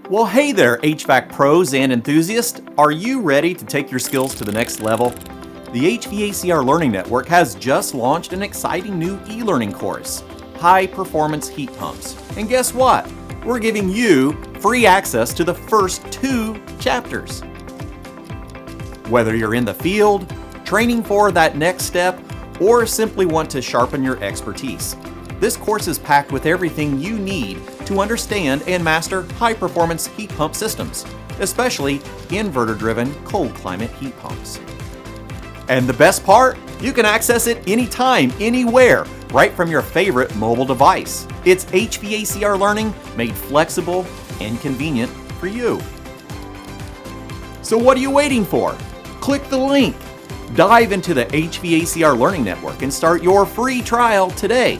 Well, hey there, HVAC pros and enthusiasts. Are you ready to take your skills to the next level? The HVACR Learning Network has just launched an exciting new e-learning course, High Performance Heat Pumps. And guess what? We're giving you free access to the first 2 chapters. Whether you're in the field, training for that next step, or simply want to sharpen your expertise, this course is packed with everything you need to understand and master high-performance heat pump systems, especially inverter-driven cold climate heat pumps. And the best part? You can access it anytime, anywhere, right from your favorite mobile device. It's HVACR learning made flexible and convenient for you. So what are you waiting for? Click the link. Dive into the HVACR Learning Network and start your free trial today.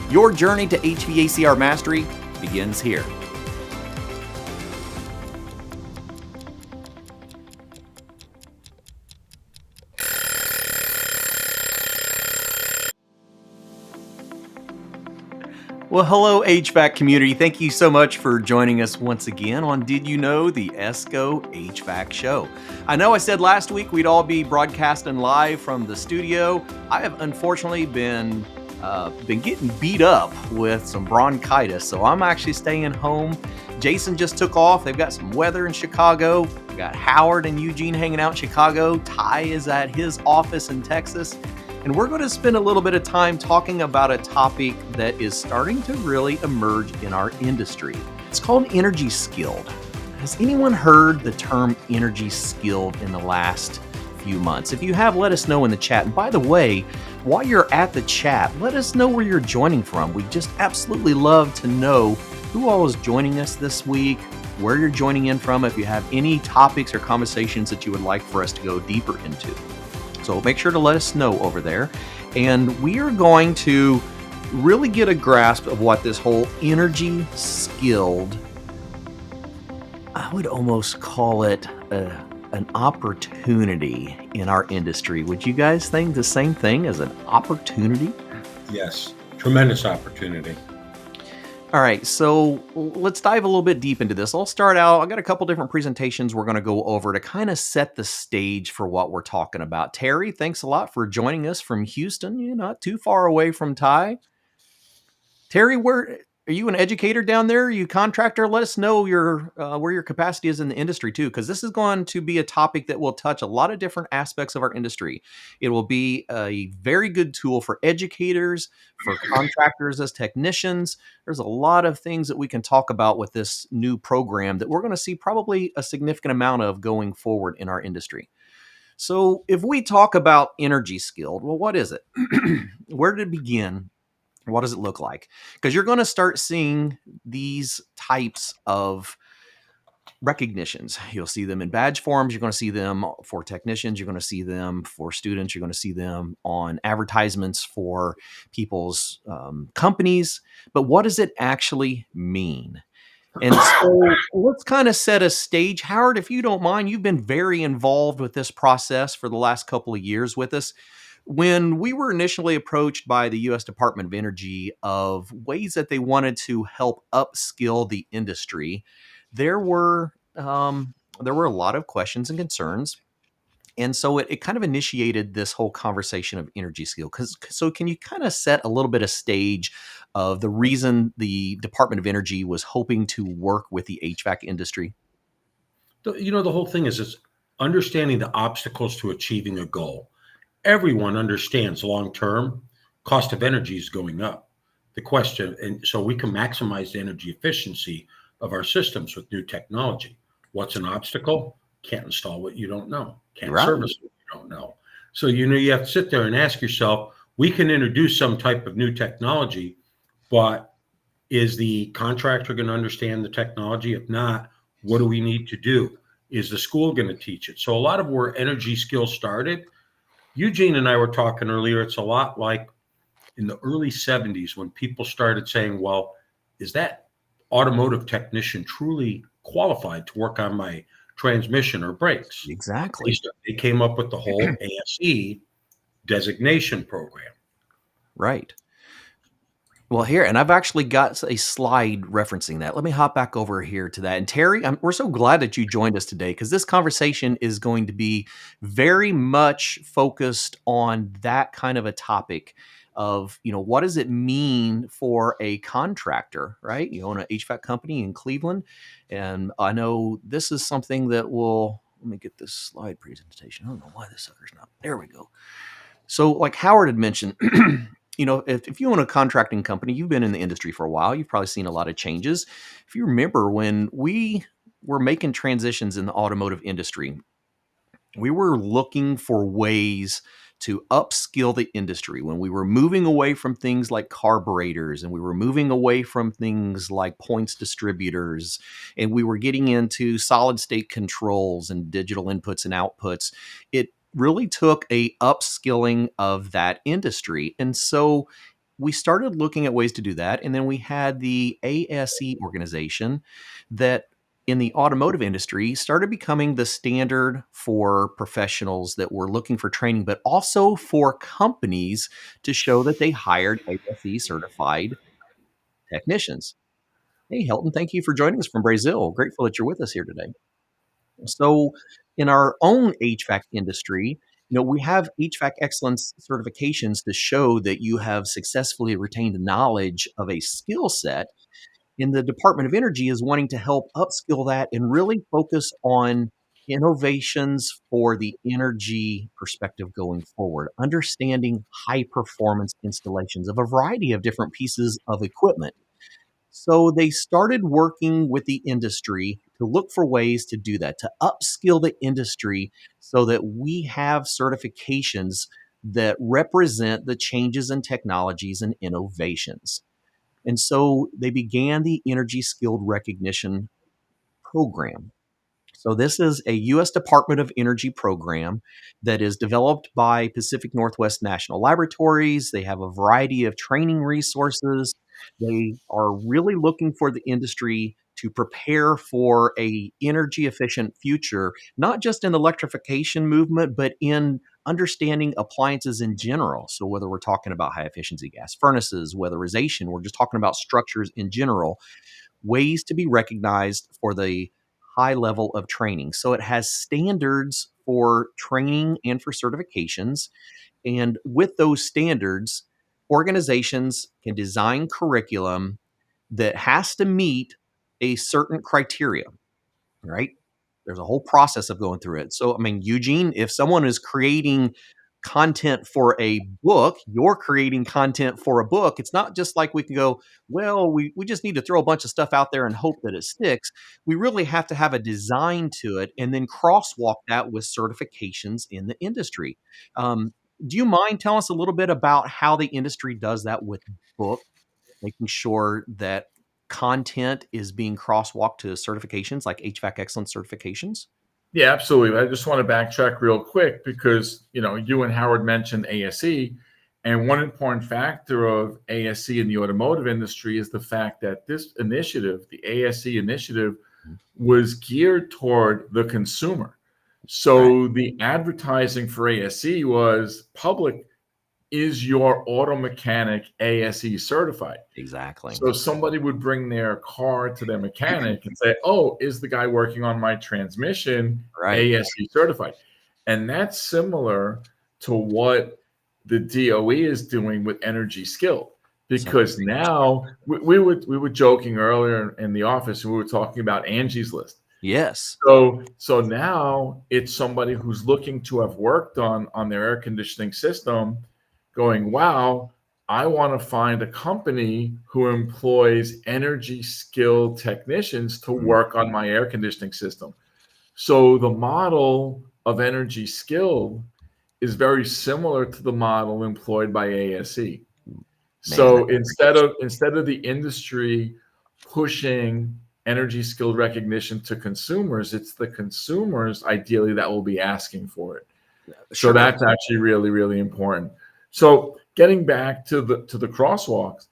Your journey to HVACR mastery begins here. Well, hello, HVAC community. Thank you so much for joining us once again on Did You Know, the ESCO HVAC show. I know I said last week we'd all be broadcasting live from the studio. I have unfortunately been getting beat up with some bronchitis, so I'm actually staying home. Jason just took off. They've got some weather in Chicago. We got Howard and Eugene hanging out in Chicago. Ty is at his office in Texas. And we're going to spend a little bit of time talking about a topic that is starting to really emerge in our industry. It's called energy skilled. Has anyone heard the term energy skilled in the last few months? If you have, let us know in the chat. And by the way, while you're at the chat, let us know where you're joining from. We just absolutely love to know who all is joining us this week, where you're joining in from, if you have any topics or conversations that you would like for us to go deeper into. So make sure to let us know over there. And we are going to really get a grasp of what this whole energy skilled, I would almost call it an opportunity in our industry. Would you guys think the same thing as an opportunity? Yes, tremendous opportunity. All right, so let's dive a little bit deep into this. I'll start out. I've got a couple different presentations we're going to go over to kind of set the stage for what we're talking about. Terry, thanks a lot for joining us from Houston. You're not too far away from Ty. Terry, where are you an educator down there? Are you a contractor? Let us know your where your capacity is in the industry too, because this is going to be a topic that will touch a lot of different aspects of our industry. It will be a very good tool for educators, for contractors as technicians. There's a lot of things that we can talk about with this new program that we're going to see probably a significant amount of going forward in our industry. So if we talk about energy skilled, well, what is it? Where did it begin? What does it look like? Because you're going to start seeing these types of recognitions. You'll see them in badge forms. You're going to see them for technicians. You're going to see them for students. You're going to see them on advertisements for people's companies. But what does it actually mean? And so let's kind of set a stage. Howard, if you don't mind, you've been very involved with this process for the last couple of years with us. When we were initially approached by the U.S. Department of Energy of ways that they wanted to help upskill the industry, there were a lot of questions and concerns. And so it kind of initiated this whole conversation of energy skill. So can you kind of set a little bit of stage of the reason the Department of Energy was hoping to work with the HVAC industry? The whole thing is understanding the obstacles to achieving a goal. Everyone understands long-term cost of energy is going up. The question, and so we can maximize the energy efficiency of our systems with new technology. What's an obstacle? Can't install what you don't know. Can't Right. service what you don't know. So, you have to sit there and ask yourself, we can introduce some type of new technology, but is the contractor going to understand the technology? If not, what do we need to do? Is the school going to teach it? So a lot of where energy skills started, Eugene and I were talking earlier, it's a lot like in the early 70s when people started saying, well, is that automotive technician truly qualified to work on my transmission or brakes? Exactly. They came up with the whole ASE designation program. Right. Well, here, and I've actually got a slide referencing that. Let me hop back over here to that. And Terry, we're so glad that you joined us today because this conversation is going to be very much focused on that kind of a topic of, what does it mean for a contractor, right? You own an HVAC company in Cleveland. And I know this is something that will, let me get this slide presentation. I don't know why this sucker's not, there we go. So, like Howard had mentioned, if you own a contracting company, you've been in the industry for a while, you've probably seen a lot of changes. If you remember when we were making transitions in the automotive industry, we were looking for ways to upskill the industry when we were moving away from things like carburetors and we were moving away from things like points distributors and we were getting into solid state controls and digital inputs and outputs. It really took a upskilling of that industry. And so we started looking at ways to do that. And then we had the ASE organization that in the automotive industry started becoming the standard for professionals that were looking for training, but also for companies to show that they hired ASE certified technicians. Hey, Helton, thank you for joining us from Brazil. Grateful that you're with us here today. So, in our own HVAC industry, we have HVAC excellence certifications to show that you have successfully retained knowledge of a skill set, and the Department of Energy is wanting to help upskill that and really focus on innovations for the energy perspective going forward, understanding high performance installations of a variety of different pieces of equipment. So they started working with the industry to look for ways to do that, to upskill the industry so that we have certifications that represent the changes in technologies and innovations. And so they began the Energy Skilled Recognition Program. So this is a U.S. Department of Energy program that is developed by Pacific Northwest National Laboratories. They have a variety of training resources. They are really looking for the industry to prepare for a energy efficient future, not just in electrification movement, but in understanding appliances in general. So whether we're talking about high efficiency gas furnaces, weatherization, we're just talking about structures in general, ways to be recognized for the high level of training. So it has standards for training and for certifications. And with those standards, organizations can design curriculum that has to meet a certain criteria, right? There's a whole process of going through it. So, I mean, Eugene, if someone is creating content for a book, you're creating content for a book. It's not just like we can go, well, we just need to throw a bunch of stuff out there and hope that it sticks. We really have to have a design to it and then crosswalk that with certifications in the industry. Do you mind telling us a little bit about how the industry does that with book, making sure that content is being crosswalked to certifications like HVAC excellence certifications? Yeah, absolutely. I just want to backtrack real quick because, you and Howard mentioned ASE, and one important factor of ASE in the automotive industry is the fact that this initiative, the ASE initiative, was geared toward the consumer. Right. So the advertising for ASE was public, is your auto mechanic ASE certified? Exactly. So somebody would bring their car to their mechanic and say, "Oh, is the guy working on my transmission Right. ASE certified?" And that's similar to what the DOE is doing with Energy Skilled, Such a because great now we were joking earlier in the office and we were talking about Angie's List. yes. So now it's somebody who's looking to have worked on their air conditioning system, going, wow, I want to find a company who employs energy skilled technicians to Mhm. work on my air conditioning system. So the model of energy skilled is very similar to the model employed by ASE. Man, So that's great. instead of the industry pushing energy skilled recognition to consumers, it's the consumers ideally that will be asking for it. So Sure. that's actually really, really important. So getting back to the crosswalks,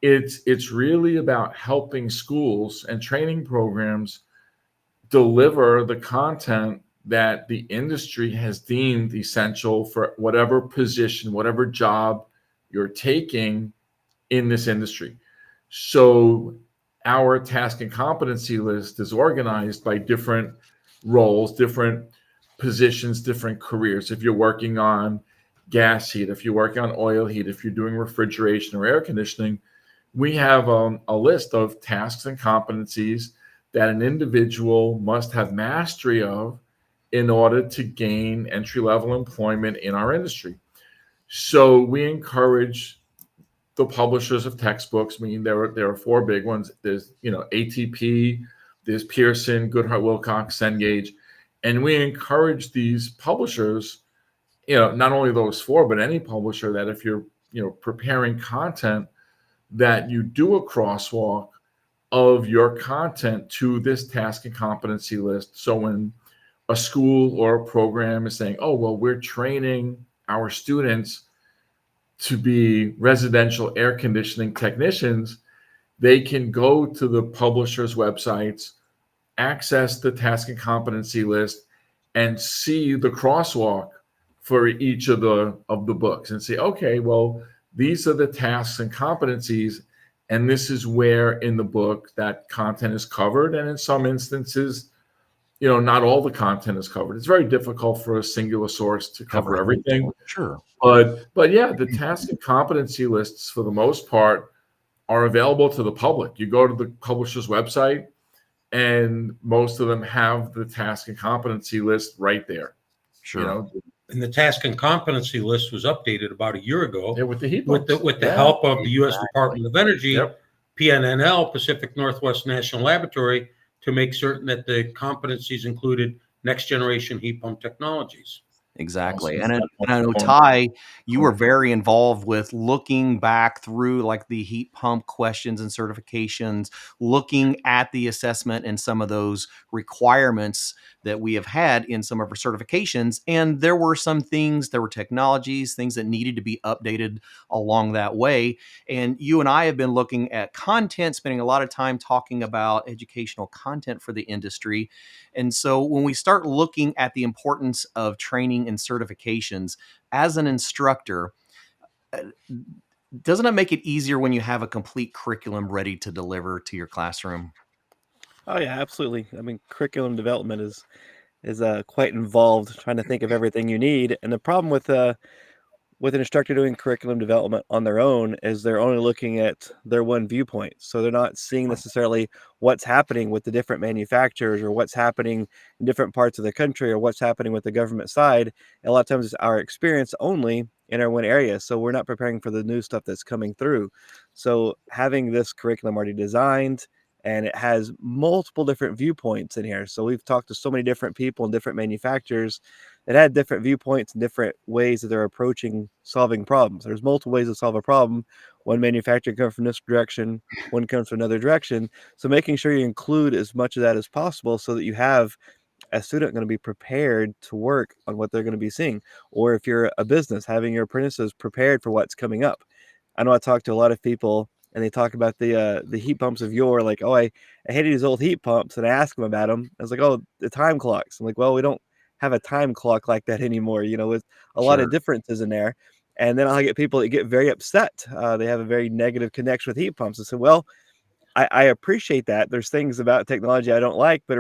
it's really about helping schools and training programs deliver the content that the industry has deemed essential for whatever position, whatever job you're taking in this industry. So our task and competency list is organized by different roles, different positions, different careers. If you're working on gas heat, if you're working on oil heat, if you're doing refrigeration or air conditioning, we have a list of tasks and competencies that an individual must have mastery of in order to gain entry-level employment in our industry. So we encourage the publishers of textbooks. I mean, there are four big ones. There's, ATP, there's Pearson, Goodhart Willcox, Cengage, and we encourage these publishers, not only those four, but any publisher, that if you're, preparing content, that you do a crosswalk of your content to this task and competency list. So when a school or a program is saying, oh, well, we're training our students to be residential air conditioning technicians, they can go to the publisher's websites, access the task and competency list, and see the crosswalk for each of the books and say, okay, well, these are the tasks and competencies, and this is where in the book that content is covered. And in some instances, not all the content is covered. It's very difficult for a singular source to cover everything. Sure. But yeah, the task and competency lists, for the most part, are available to the public. You go to the publisher's website, and most of them have the task and competency list right there. Sure. And the task and competency list was updated about a year ago. Yeah, with the heat with the help of the U.S. Department of Energy, Yep. PNNL, Pacific Northwest National Laboratory, to make certain that the competencies included next generation heat pump technologies. Exactly. Awesome. And I know, Ty, you were very involved with looking back through like the heat pump questions and certifications, looking at the assessment and some of those requirements that we have had in some of our certifications. And there were some things, there were technologies, things that needed to be updated along that way. And you and I have been looking at content, spending a lot of time talking about educational content for the industry. And so when we start looking at the importance of training and certifications as an instructor, doesn't it make it easier when you have a complete curriculum ready to deliver to your classroom? Oh yeah, absolutely. I mean, curriculum development is quite involved, trying to think of everything you need. And the problem with an instructor doing curriculum development on their own is they're only looking at their one viewpoint. So they're not seeing necessarily what's happening with the different manufacturers, or what's happening in different parts of the country, or what's happening with the government side. And a lot of times it's our experience only in our one area. So we're not preparing for the new stuff that's coming through. So having this curriculum already designed, and it has multiple different viewpoints in here. So we've talked to so many different people and different manufacturers that had different viewpoints and different ways that they're approaching solving problems. There's multiple ways to solve a problem. One manufacturer comes from this direction, one comes from another direction. So making sure you include as much of that as possible, so that you have a student going to be prepared to work on what they're going to be seeing. Or if you're a business, having your apprentices prepared for what's coming up. I know I talk to a lot of people, and they talk about the heat pumps of yore, like, oh, I hated these old heat pumps, and I ask them about them. I was like, oh, the time clocks. I'm like, well, we don't have a time clock like that anymore, with a lot of differences in there. And then I'll get people that get very upset. They have a very negative connection with heat pumps. I said, well, I appreciate that. There's things about technology I don't like, but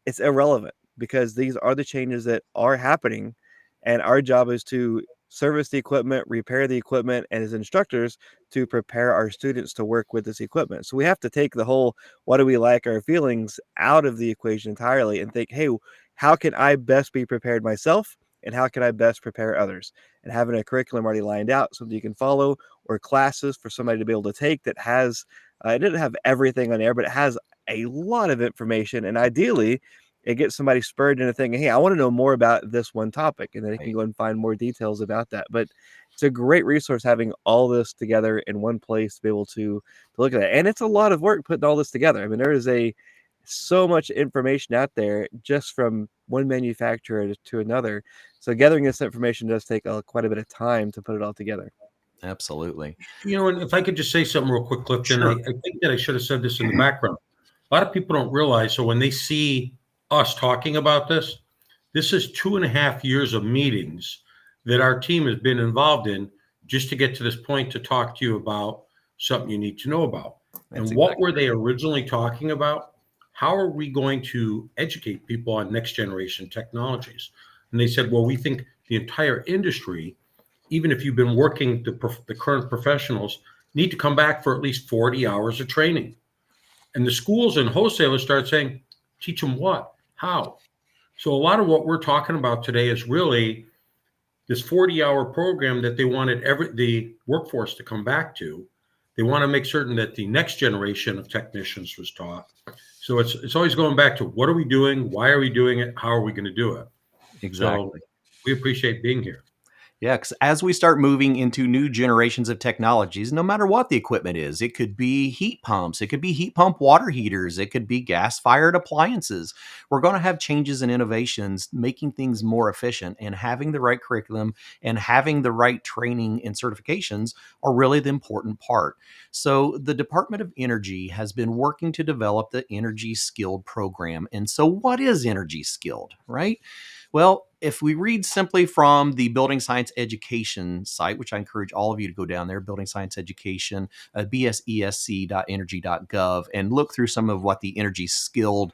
it's irrelevant, because these are the changes that are happening. And our job is to service the equipment, repair the equipment, and as instructors to prepare our students to work with this equipment. So we have to take the whole what do we like our feelings out of the equation entirely, and think, hey, how can I best be prepared myself? And how can I best prepare others? And having a curriculum already lined out, something you can follow, or classes for somebody to be able to take that has, it didn't have everything on there, but it has a lot of information. And ideally, it gets somebody spurred into thinking, hey, I want to know more about this one topic. And then they can go and find more details about that. But it's a great resource having all this together in one place to be able to look at it. And it's a lot of work putting all this together. I mean, there is so much information out there just from one manufacturer to another. So gathering this information does take quite a bit of time to put it all together. Absolutely. And if I could just say something real quick, Clifton, Sure. I think that I should have said this in the background. A lot of people don't realize, so when they see us talking about this is 2.5 years of meetings that our team has been involved in just to get to this point, to talk to you about something you need to know about. That's And what exactly were they originally talking about? How are we going to educate people on next generation technologies? And they said, well, we think the entire industry, even if you've been working, the current professionals need to come back for at least 40 hours of training. And the schools and wholesalers start saying, teach them what? How? So a lot of what we're talking about today is really this 40-hour program that they wanted the workforce to come back to. They want to make certain that the next generation of technicians was taught. So it's always going back to what are we doing? Why are we doing it? How are we going to do it? So exactly. we appreciate being here. Yeah, 'cause as we start moving into new generations of technologies, no matter what the equipment is, it could be heat pumps, it could be heat pump water heaters, it could be gas-fired appliances. We're going to have changes and innovations making things more efficient, and having the right curriculum and having the right training and certifications are really the important part. So the Department of Energy has been working to develop the Energy Skilled program. And so what is Energy Skilled, right? Well, if we read simply from the Building Science Education site, which I encourage all of you to go down there, Building Science Education, bsesc.energy.gov, and look through some of what the Energy Skilled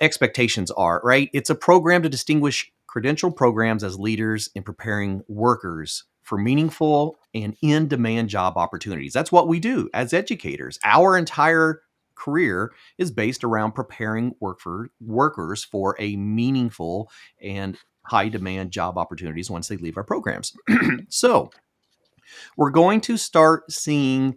expectations are, right? It's a program to distinguish credentialed programs as leaders in preparing workers for meaningful and in demand job opportunities. That's what we do as educators. Our entire career is based around preparing workers for a meaningful and high demand job opportunities once they leave our programs. So we're going to start seeing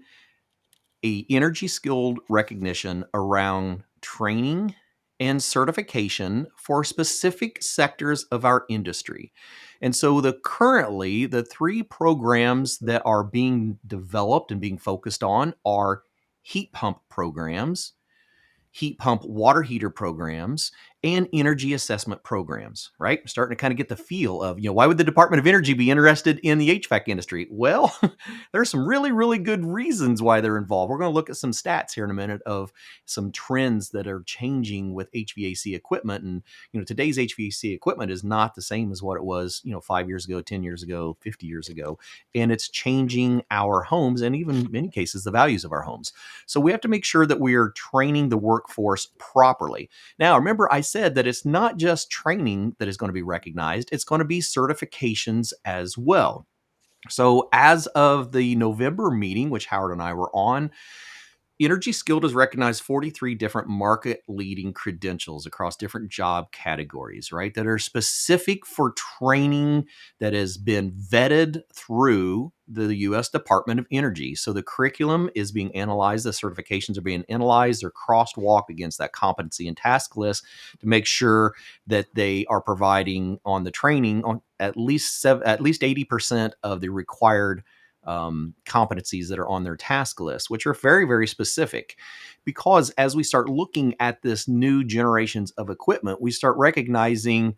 a energy skilled recognition around training and certification for specific sectors of our industry. And so currently the three programs that are being developed and being focused on are heat pump programs, heat pump water heater programs, and energy assessment programs, right? I'm starting to kind of get the feel of, why would the Department of Energy be interested in the HVAC industry? Well, there's some really, really good reasons why they're involved. We're going to look at some stats here in a minute of some trends that are changing with HVAC equipment. And, today's HVAC equipment is not the same as what it was, 5 years ago, 10 years ago, 50 years ago. And it's changing our homes and even in many cases, the values of our homes. So we have to make sure that we are training the workforce properly. Now, remember, I said that it's not just training that is going to be recognized, it's going to be certifications as well. So, as of the November meeting, which Howard and I were on, Energy Skilled has recognized 43 different market leading credentials across different job categories, right? That are specific for training that has been vetted through the US Department of Energy. So the curriculum is being analyzed, the certifications are being analyzed, they're crosswalked against that competency and task list to make sure that they are providing on the training on at least 80% of the required competencies that are on their task list, which are very, very specific. Because as we start looking at this new generations of equipment, we start recognizing,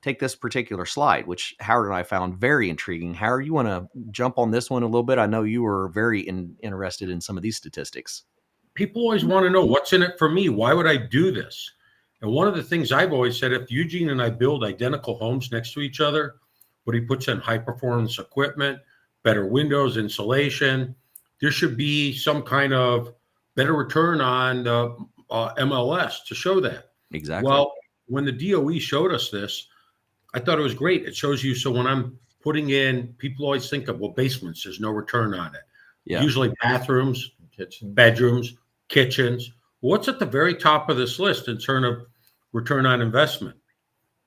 take this particular slide, which Howard and I found very intriguing. Howard, you want to jump on this one a little bit? I know you were very interested in some of these statistics. People always want to know what's in it for me. Why would I do this? And one of the things I've always said, if Eugene and I build identical homes next to each other, but he puts in high performance equipment, better windows, insulation, there should be some kind of better return on the MLS to show that. Exactly. Well, when the DOE showed us this, I thought it was great. It shows you. So when I'm putting in, people always think of, well, basements, there's no return on it. Yeah. Usually bathrooms, bedrooms, kitchens. What's at the very top of this list in terms of return on investment?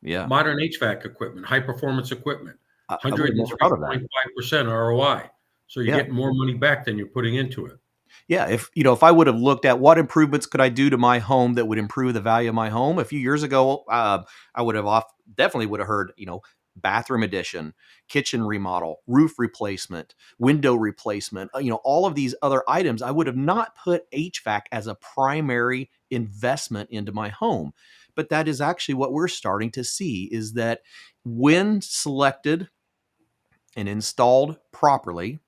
Yeah. Modern HVAC equipment, high performance equipment, I wouldn't be proud of that. 103.5% ROI. So you're getting more money back than you're putting into it. Yeah, if I would have looked at what improvements could I do to my home that would improve the value of my home a few years ago, I would have definitely would have heard, bathroom addition, kitchen remodel, roof replacement, window replacement, all of these other items. I would have not put HVAC as a primary investment into my home. But that is actually what we're starting to see, is that when selected and installed properly,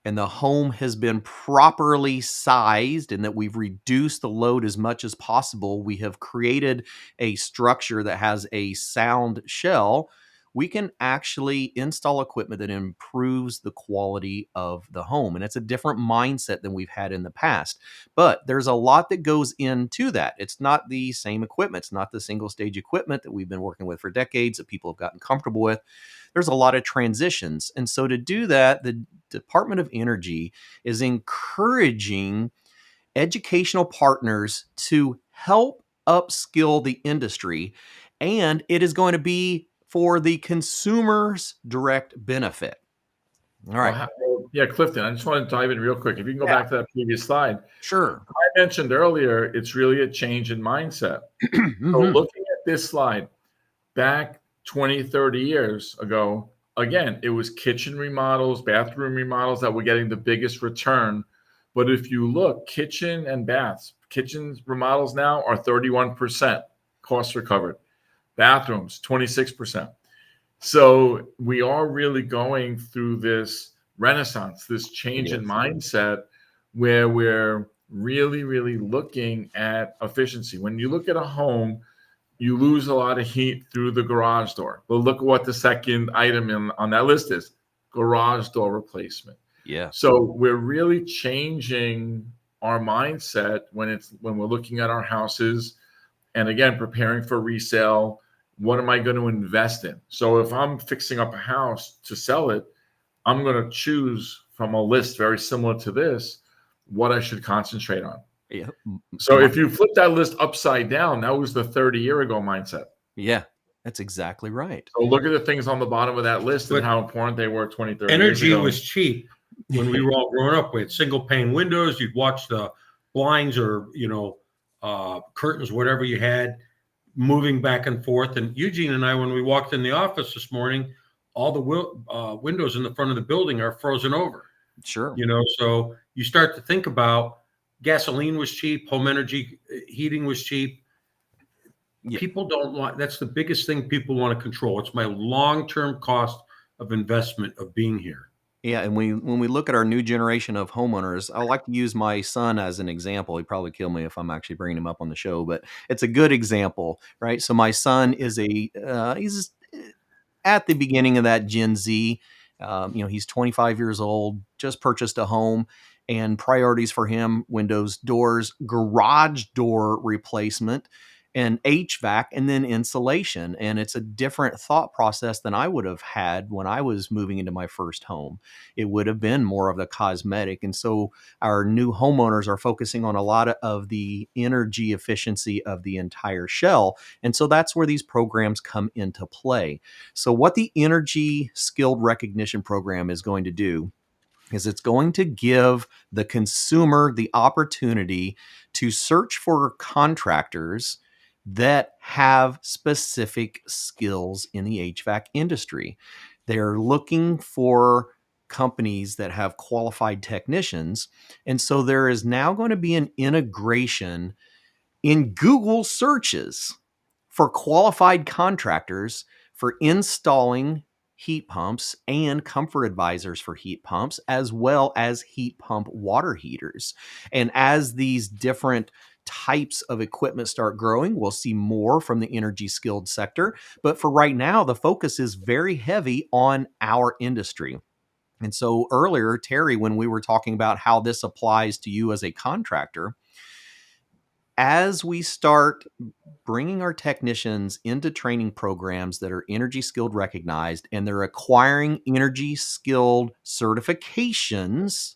and the home has been properly sized and that we've reduced the load as much as possible, we have created a structure that has a sound shell, we can actually install equipment that improves the quality of the home. And it's a different mindset than we've had in the past. But there's a lot that goes into that. It's not the same equipment. It's not the single stage equipment that we've been working with for decades that people have gotten comfortable with. There's a lot of transitions. And so to do that, the Department of Energy is encouraging educational partners to help upskill the industry. And it is going to be for the consumer's direct benefit. All right. Yeah, Clifton, I just want to dive in real quick. If you can go Yeah. back to that previous slide. Sure. I mentioned earlier, it's really a change in mindset. Mhm. So looking at this slide, back 20, 30 years ago, again, it was kitchen remodels, bathroom remodels that were getting the biggest return. But if you look, kitchen and baths, kitchen remodels now are 31% cost recovered. Bathrooms, 26%. So we are really going through this renaissance, this change in mindset where we're really, really looking at efficiency. When you look at a home, you lose a lot of heat through the garage door. But look at what the second item on that list is: garage door replacement. Yeah. So we're really changing our mindset when we're looking at our houses, and again, preparing for resale. What am I going to invest in? So if I'm fixing up a house to sell it, I'm going to choose from a list very similar to this what I should concentrate on. Yeah. So if you flip that list upside down, that was the 30-year ago mindset. Yeah, that's exactly right. So look at the things on the bottom of that list and how important they were 20, 30 years Energy ago. was cheap when we were all growing up. We had single pane windows. You'd watch the blinds or, curtains, whatever you had, moving back and forth. And Eugene and I, when we walked in the office this morning, all the windows in the front of the building are frozen over. Sure. So you start to think about gasoline was cheap, home energy heating was cheap. Yeah. People don't want, that's the biggest thing people want to control. It's my long-term cost of investment of being here. Yeah, and when we look at our new generation of homeowners, I like to use my son as an example. He'd probably kill me if I'm actually bringing him up on the show, but it's a good example, right? So my son is he's at the beginning of that Gen Z. He's 25 years old, just purchased a home, and priorities for him: windows, doors, garage door replacement, and HVAC, and then insulation. And it's a different thought process than I would have had when I was moving into my first home. It would have been more of the cosmetic. And so our new homeowners are focusing on a lot of the energy efficiency of the entire shell. And so that's where these programs come into play. So what the Energy Skilled Recognition Program is going to do is it's going to give the consumer the opportunity to search for contractors that have specific skills in the HVAC industry. They're looking for companies that have qualified technicians. And so there is now going to be an integration in Google searches for qualified contractors for installing heat pumps and comfort advisors for heat pumps, as well as heat pump water heaters. And as these different types of equipment start growing, we'll see more from the energy skilled sector. But for right now, the focus is very heavy on our industry. And so earlier, Terry, when we were talking about how this applies to you as a contractor, as we start bringing our technicians into training programs that are energy skilled recognized, and they're acquiring energy skilled certifications,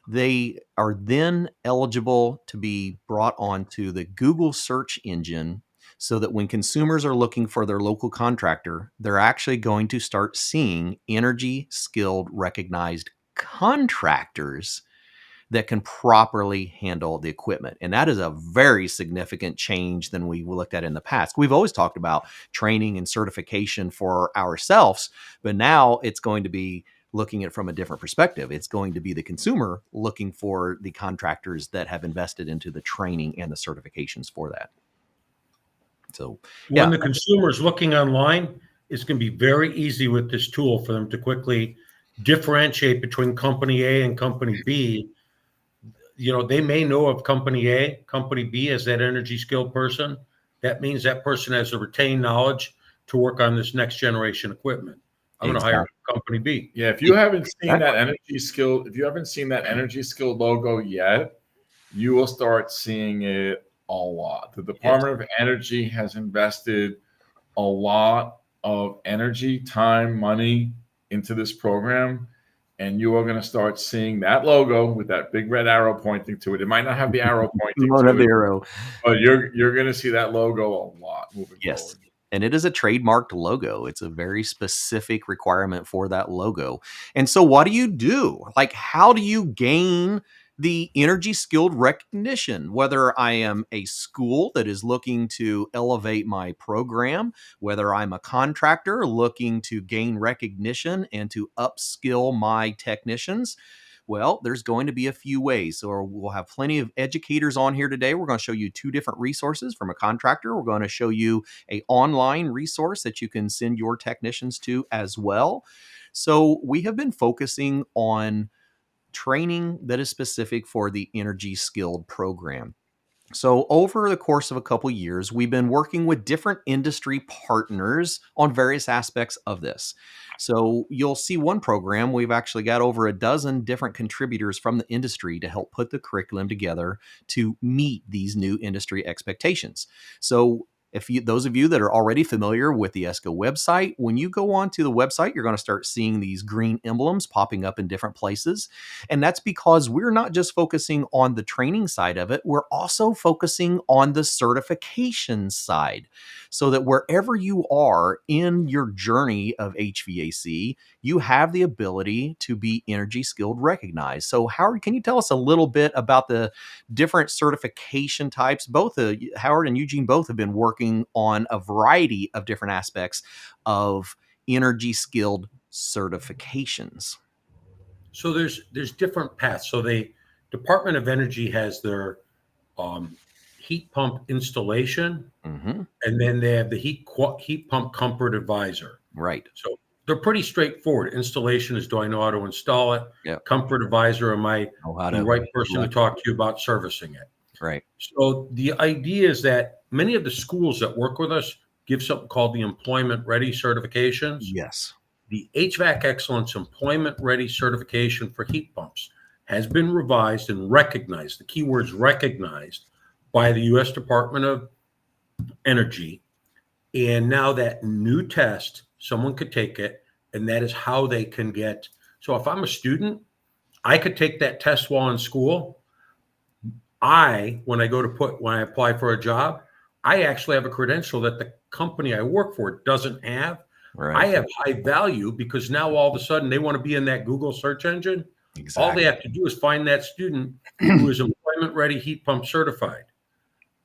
they are then eligible to be brought onto the Google search engine, so that when consumers are looking for their local contractor, they're actually going to start seeing energy skilled recognized contractors that can properly handle the equipment. And that is a very significant change than we looked at in the past. We've always talked about training and certification for ourselves, but now it's going to be looking at it from a different perspective. It's going to be the consumer looking for the contractors that have invested into the training and the certifications for that. So when the consumer is looking online, it's going to be very easy with this tool for them to quickly differentiate between company A and company B. They may know of company A, company B as that energy skilled person. That means that person has a retained knowledge to work on this next generation equipment. I'm going to hire company B. Yeah, if you haven't seen that Energy Skilled, logo yet, you will start seeing it a lot. The Department of Energy has invested a lot of energy, time, money into this program, and you are going to start seeing that logo with that big red arrow pointing to it. It might not have the arrow pointing to it, but you're going to see that logo a lot moving forward. And it is a trademarked logo. It's a very specific requirement for that logo. And so what do? Like, how do you gain the energy skilled recognition? Whether I am a school that is looking to elevate my program, whether I'm a contractor looking to gain recognition and to upskill my technicians, well, there's going to be a few ways. So we'll have plenty of educators on here today. We're going to show you 2 different resources from a contractor. We're going to show you an online resource that you can send your technicians to as well. So we have been focusing on training that is specific for the Energy Skilled program. So over the course of a couple years, we've been working with different industry partners on various aspects of this. So you'll see one program, we've actually got over a dozen different contributors from the industry to help put the curriculum together to meet these new industry expectations. So those of you that are already familiar with the ESCO website, when you go onto the website, you're going to start seeing these green emblems popping up in different places. And that's because we're not just focusing on the training side of it, we're also focusing on the certification side. So that wherever you are in your journey of HVAC, you have the ability to be energy skilled recognized. So Howard, can you tell us a little bit about the different certification types? Both Howard and Eugene both have been working on a variety of different aspects of energy skilled certifications. So there's different paths. So the Department of Energy has their heat pump installation, and then they have the heat pump comfort advisor. Right. So they're pretty straightforward. Installation is, do I know how to install it? Yep. Comfort advisor, am I the right person to talk to you about servicing it? Right. So the idea is that many of the schools that work with us give something called the Employment Ready certifications. Yes. The HVAC Excellence Employment Ready certification for heat pumps has been revised and recognized. The key word is recognized by the U.S. Department of Energy. And now that new test, someone could take it, and that is how they can get. So if I'm a student, I could take that test while in school. When I apply for a job, I actually have a credential that the company I work for doesn't have. Right. I have high value because now all of a sudden they want to be in that Google search engine. Exactly. All they have to do is find that student who is employment ready heat pump certified.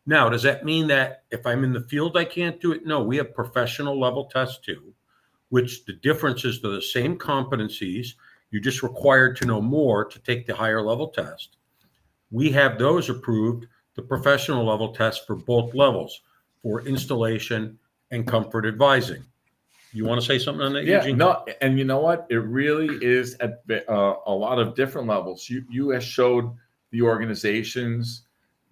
Now, does that mean that if I'm in the field, I can't do it? No, we have professional level tests too, which the difference is they're the same competencies. You're just required to know more to take the higher level test. We have those approved, the professional level tests for both levels, for installation and comfort advising. You want to say something on that, Eugene? No, and you know what? It really is at a lot of different levels. You have showed the organizations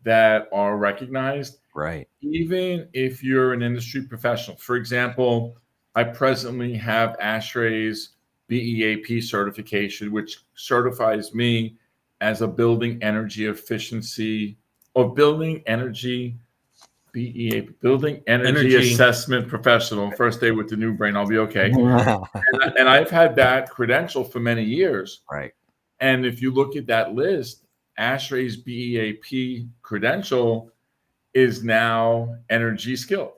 that are recognized. Right. Even if you're an industry professional. For example, I presently have ASHRAE's BEAP certification, which certifies me as a building energy efficiency or building energy BEAP, building energy assessment professional. First day with the new brain, I'll be okay. And I've had that credential for many years. Right. And if you look at that list, ASHRAE's BEAP credential is now energy skilled.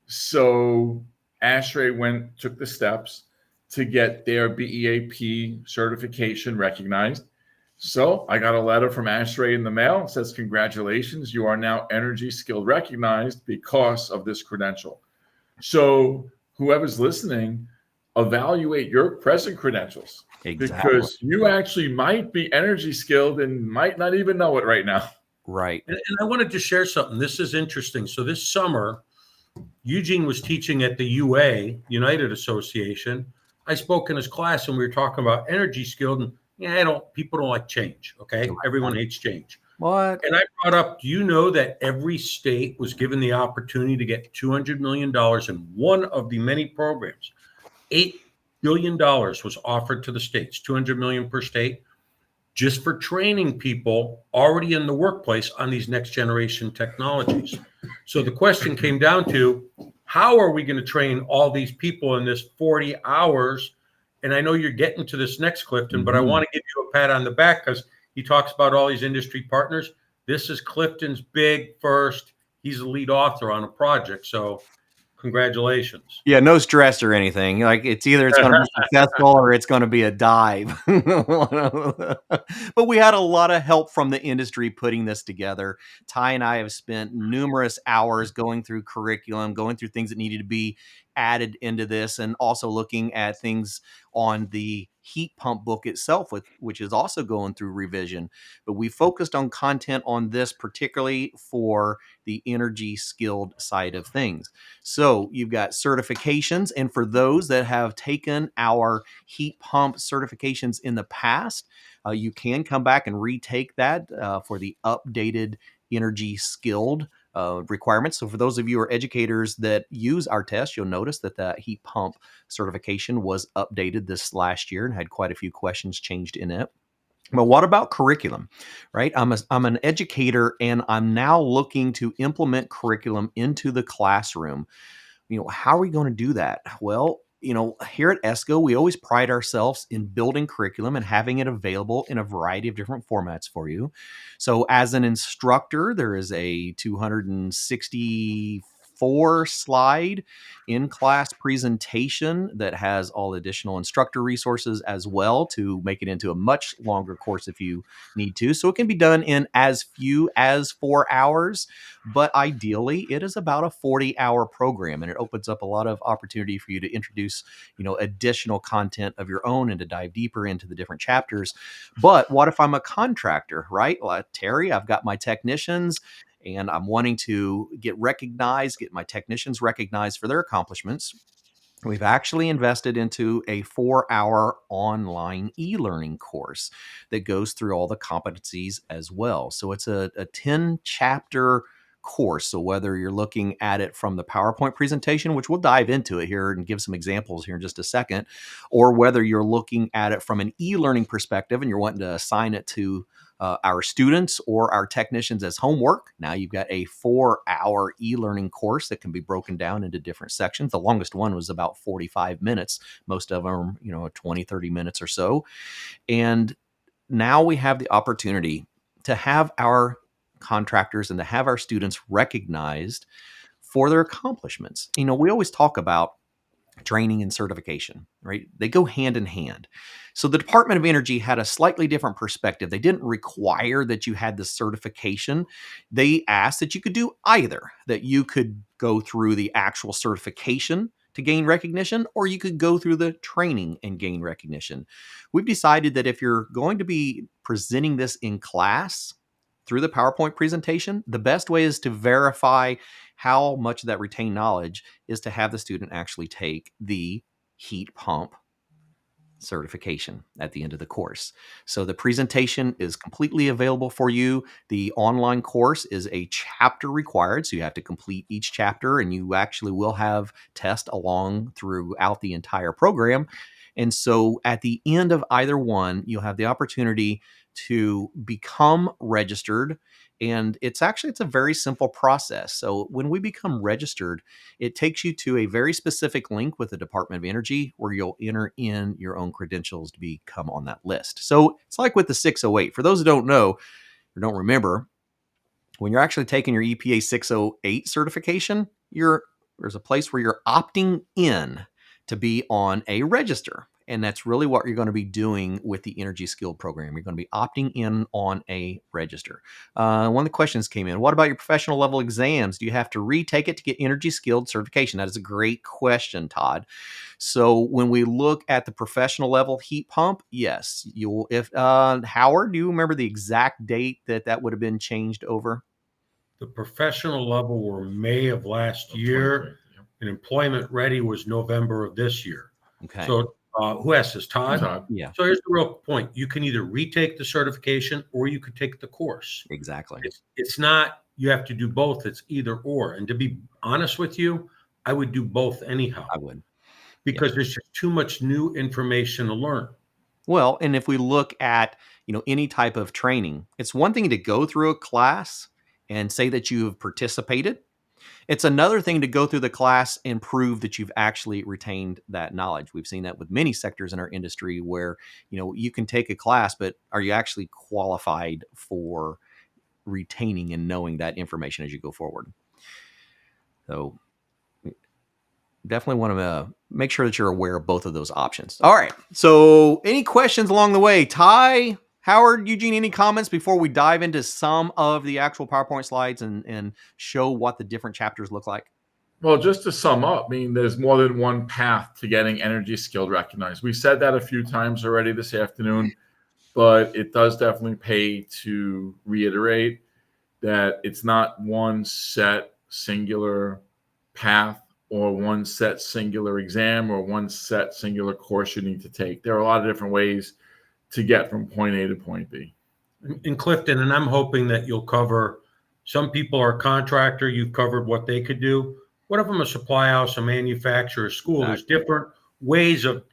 So ASHRAE took the steps to get their BEAP certification recognized. So I got a letter from ASHRAE in the mail. It says, congratulations, you are now energy skilled recognized because of this credential. So whoever's listening, evaluate your present credentials. Exactly. Because you actually might be energy skilled and might not even know it right now. Right. And I wanted to share something. This is interesting. So this summer, Eugene was teaching at the UA, United Association. I spoke in his class and we were talking about energy skilled, and people don't like change. Okay. Everyone hates change. What? And I brought up, do you know that every state was given the opportunity to get $200 million in one of the many programs? $8 billion was offered to the states, 200 million per state, just for training people already in the workplace on these next generation technologies. So the question came down to, how are we going to train all these people in this 40 hours? And I know you're getting to this next, Clifton, but I want to give you a pat on the back because he talks about all these industry partners. This is Clifton's big first. He's the lead author on a project. So congratulations. Yeah, no stress or anything. Like it's either it's going to be successful or it's going to be a dive. But we had a lot of help from the industry putting this together. Ty and I have spent numerous hours going through curriculum, going through things that needed to be added into this, and also looking at things on the heat pump book itself, which is also going through revision. But we focused on content on this particularly for the energy skilled side of things. So you've got certifications, and for those that have taken our heat pump certifications in the past, you can come back and retake that for the updated energy skilled requirements. So for those of you who are educators that use our test, you'll notice that the heat pump certification was updated this last year and had quite a few questions changed in it. But what about curriculum, right? I'm an educator and I'm now looking to implement curriculum into the classroom. How are we going to do that? Well, here at ESCO, we always pride ourselves in building curriculum and having it available in a variety of different formats for you. So as an instructor, there is a 264 slide in-class presentation that has all additional instructor resources as well to make it into a much longer course if you need to. So it can be done in as few as 4 hours, but ideally it is about a 40-hour program, and it opens up a lot of opportunity for you to introduce additional content of your own and to dive deeper into the different chapters. But what if I'm a contractor, right? Well, Terry, I've got my technicians and I'm wanting to get my technicians recognized for their accomplishments. We've actually invested into a 4-hour online e-learning course that goes through all the competencies as well. So it's a 10 chapter course. So whether you're looking at it from the PowerPoint presentation, which we'll dive into it here and give some examples here in just a second, or whether you're looking at it from an e-learning perspective and you're wanting to assign it to our students or our technicians as homework. Now you've got a 4-hour e-learning course that can be broken down into different sections. The longest one was about 45 minutes. Most of them, 20, 30 minutes or so. And now we have the opportunity to have our contractors and to have our students recognized for their accomplishments. We always talk about training and certification, right? They go hand in hand. So the Department of Energy had a slightly different perspective. They didn't require that you had the certification. They asked that you could do either, that you could go through the actual certification to gain recognition, or you could go through the training and gain recognition. We've decided that if you're going to be presenting this in class through the PowerPoint presentation, the best way is to verify how much of that retained knowledge is to have the student actually take the heat pump certification at the end of the course. So the presentation is completely available for you. The online course is a chapter required, so you have to complete each chapter, and you actually will have tests along throughout the entire program. And so at the end of either one, you'll have the opportunity to become registered. And it's a very simple process. So when we become registered, it takes you to a very specific link with the Department of Energy where you'll enter in your own credentials to become on that list. So it's like with the 608. For those who don't know or don't remember, when you're actually taking your EPA 608 certification, there's a place where you're opting in to be on a register. And that's really what you're going to be doing with the Energy Skilled program. You're going to be opting in on a register. One of the questions came in, what about your professional level exams? Do you have to retake it to get Energy Skilled certification? That is a great question, Todd. So when we look at the professional level heat pump, yes, Howard, do you remember the exact date that would have been changed over? The professional level were May of last year, and employment ready was November of this year. Okay. So Who asked this? Todd? Todd. Yeah, So here's the real point. You can either retake the certification or you could take the course. exactly. It's not, you have to do both. It's either or. And to be honest with you, I would do both anyhow I would. because there's just too much new information to learn. Well, and if we look at, any type of training, it's one thing to go through a class and say that you have participated. It's another thing to go through the class and prove that you've actually retained that knowledge. We've seen that with many sectors in our industry where, you can take a class, but are you actually qualified for retaining and knowing that information as you go forward? So definitely want to make sure that you're aware of both of those options. All right. So any questions along the way? Ty, Howard, Eugene, any comments before we dive into some of the actual PowerPoint slides and show what the different chapters look like? Well, just to sum up, I mean, there's more than one path to getting energy skilled recognized. We said that a few times already this afternoon, but it does definitely pay to reiterate that it's not one set singular path or one set singular exam or one set singular course you need to take. There are a lot of different ways to get from point A to point B. In Clifton, and I'm hoping that you'll cover, some people are a contractor, you've covered what they could do. What if I'm a supply house, a manufacturer, a school? There's different ways of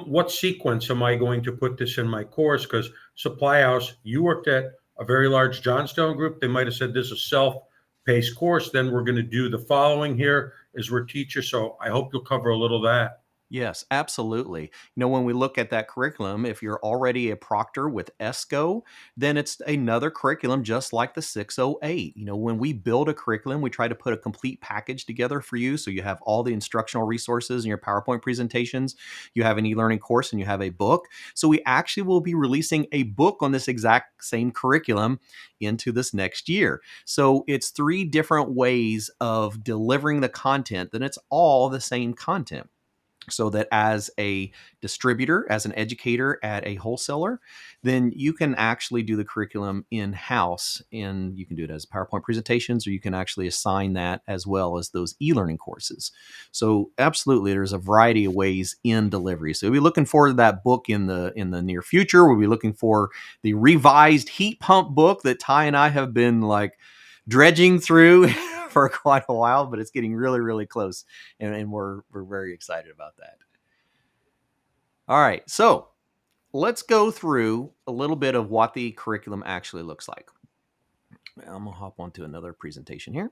what sequence am I going to put this in my course? Because supply house, you worked at a very large Johnstone group. They might have said this is a self-paced course. Then we're going to do the following here as we're teachers. So I hope you'll cover a little of that. Yes, absolutely. When we look at that curriculum, if you're already a proctor with ESCO, then it's another curriculum just like the 608. When we build a curriculum, we try to put a complete package together for you. So you have all the instructional resources in your PowerPoint presentations, you have an e-learning course, and you have a book. So we actually will be releasing a book on this exact same curriculum into this next year. So it's 3 different ways of delivering the content, then it's all the same content. So that as a distributor, as an educator at a wholesaler, then you can actually do the curriculum in-house, and you can do it as PowerPoint presentations, or you can actually assign that as well as those e-learning courses. So absolutely, there's a variety of ways in delivery. So we'll be looking forward to that book in the near future. We'll be looking for the revised heat pump book that Ty and I have been dredging through for quite a while, but it's getting really, really close, and we're very excited about that. All right, so let's go through a little bit of what the curriculum actually looks like. I'm gonna hop onto another presentation here.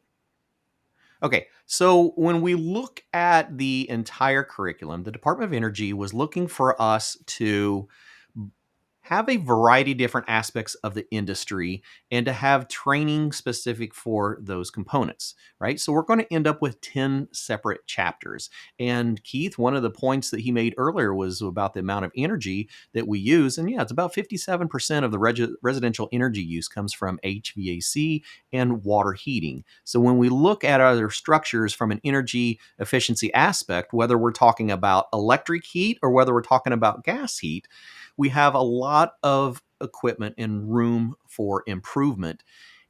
Okay, so when we look at the entire curriculum, the Department of Energy was looking for us to have a variety of different aspects of the industry and to have training specific for those components, right? So we're going to end up with 10 separate chapters. And Keith, one of the points that he made earlier was about the amount of energy that we use. And yeah, it's about 57% of the residential energy use comes from HVAC and water heating. So when we look at other structures from an energy efficiency aspect, whether we're talking about electric heat or whether we're talking about gas heat, we have a lot of equipment and room for improvement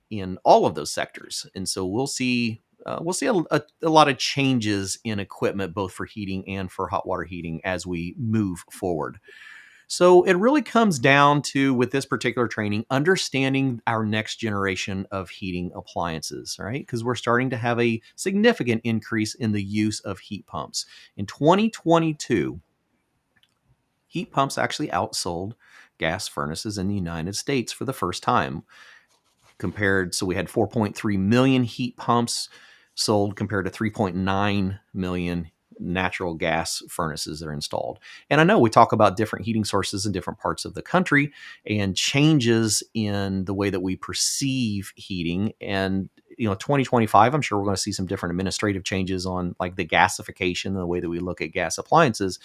in all of those sectors. And so we'll see a lot of changes in equipment, both for heating and for hot water heating as we move forward. So it really comes down to, with this particular training, understanding our next generation of heating appliances, right? Because we're starting to have a significant increase in the use of heat pumps. In 2022, heat pumps actually outsold gas furnaces in the United States for the first time. So we had 4.3 million heat pumps sold compared to 3.9 million natural gas furnaces that are installed. And I know we talk about different heating sources in different parts of the country and changes in the way that we perceive heating. And 2025, I'm sure we're going to see some different administrative changes on the gasification and the way that we look at gas appliances.